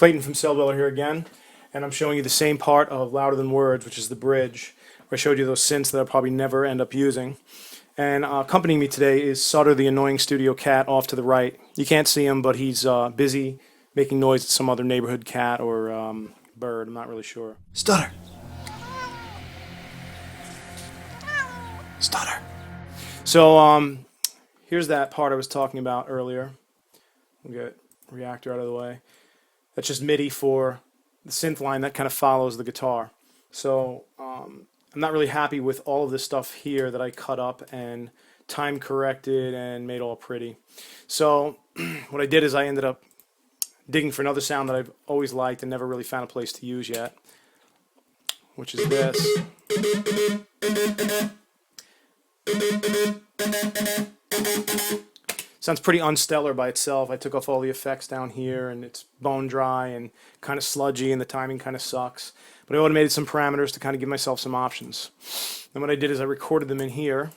Klayton from Celldweller here again, and I'm showing you the same part of Louder Than Words, which is the bridge, where I showed you those synths that I'll probably never end up using. And accompanying me today is Sutter, the annoying studio cat, off to the right. You can't see him, but he's busy making noise at some other neighborhood cat or bird. I'm not really sure. Stutter. Stutter. So here's that part I was talking about earlier. We'll get reactor out of the way. That's just MIDI for the synth line that kind of follows the guitar. So I'm not really happy with all of this stuff here that I cut up and time corrected and made all pretty. So what I did is I ended up digging for another sound that I've always liked and never really found a place to use yet, which is this. Sounds pretty unstellar by itself. I took off all the effects down here and it's bone dry and kind of sludgy and the timing kind of sucks. But I automated some parameters to kind of give myself some options. And what I did is I recorded them in here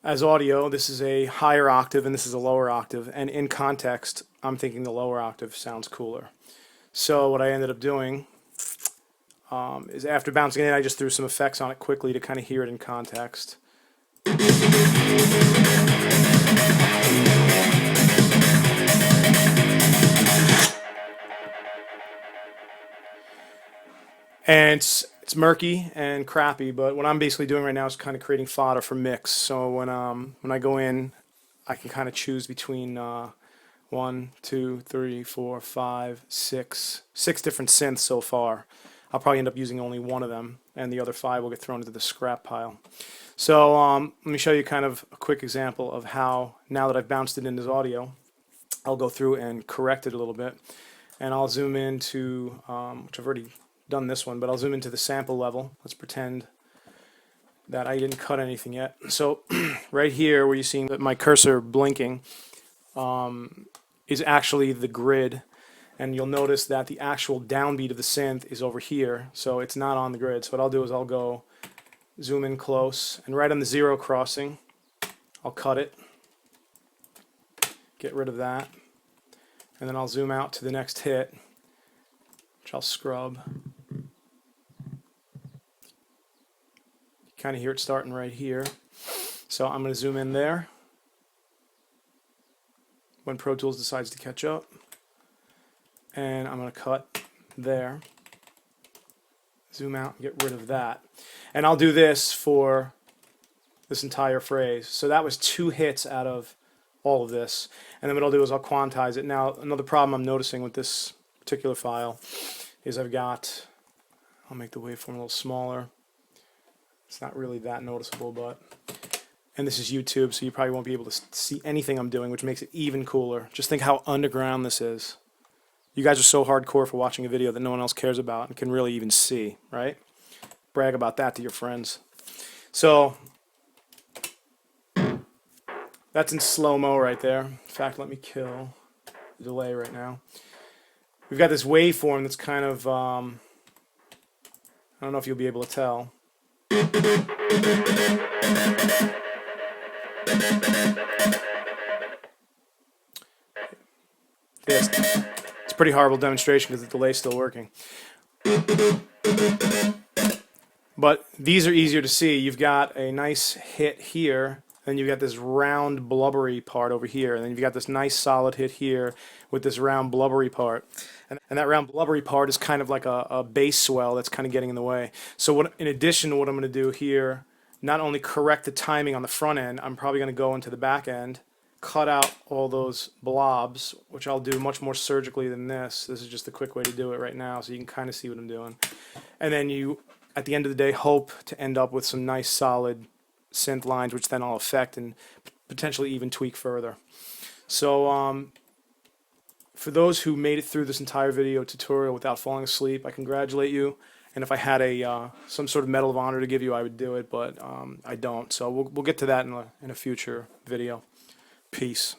as audio. This is a higher octave and this is a lower octave. And in context, I'm thinking the lower octave sounds cooler. So what I ended up doing is after bouncing it in, I just threw some effects on it quickly to kind of hear it in context. And it's murky and crappy, but what I'm basically doing right now is kind of creating fodder for mix. So when I go in, I can kind of choose between 1, 2, 3, 4, 5, 6 different synths so far. I'll probably end up using only one of them, and the other 5 will get thrown into the scrap pile. So let me show you kind of a quick example of how, now that I've bounced it into audio, I'll go through and correct it a little bit. And I'll zoom into, which I've already done this one, but I'll zoom into the sample level. Let's pretend that I didn't cut anything yet. So right here where you're seeing my cursor blinking is actually the grid. And you'll notice that the actual downbeat of the synth is over here, so it's not on the grid. So what I'll do is I'll go zoom in close, and right on the 0 crossing, I'll cut it, get rid of that, and then I'll zoom out to the next hit, which I'll scrub. You kind of hear it starting right here. So I'm going to zoom in there when Pro Tools decides to catch up. And I'm going to cut there, zoom out, and get rid of that. And I'll do this for this entire phrase. So that was 2 hits out of all of this. And then what I'll do is I'll quantize it. Now, another problem I'm noticing with this particular file is I'll make the waveform a little smaller. It's not really that noticeable, but, and this is YouTube, so you probably won't be able to see anything I'm doing, which makes it even cooler. Just think how underground this is. You guys are so hardcore for watching a video that no one else cares about and can really even see, right? Brag about that to your friends. So that's in slow-mo right there. In fact, let me kill the delay right now. We've got this waveform that's kind of, I don't know if you'll be able to tell. It's a pretty horrible demonstration because the delay's still working. But these are easier to see. You've got a nice hit here, and you've got this round blubbery part over here, and then you've got this nice solid hit here with this round blubbery part. And that round blubbery part is kind of like a bass swell that's kind of getting in the way. So in addition to what I'm going to do here, not only correct the timing on the front end, I'm probably going to go into the back end, cut out all those blobs, which I'll do much more surgically than this. This is just the quick way to do it right now, so you can kind of see what I'm doing. And then you, at the end of the day, hope to end up with some nice solid synth lines, which then I'll affect and potentially even tweak further. So for those who made it through this entire video tutorial without falling asleep, I congratulate you. And if I had some sort of Medal of Honor to give you, I would do it, but I don't. So we'll get to that in a future video. Peace.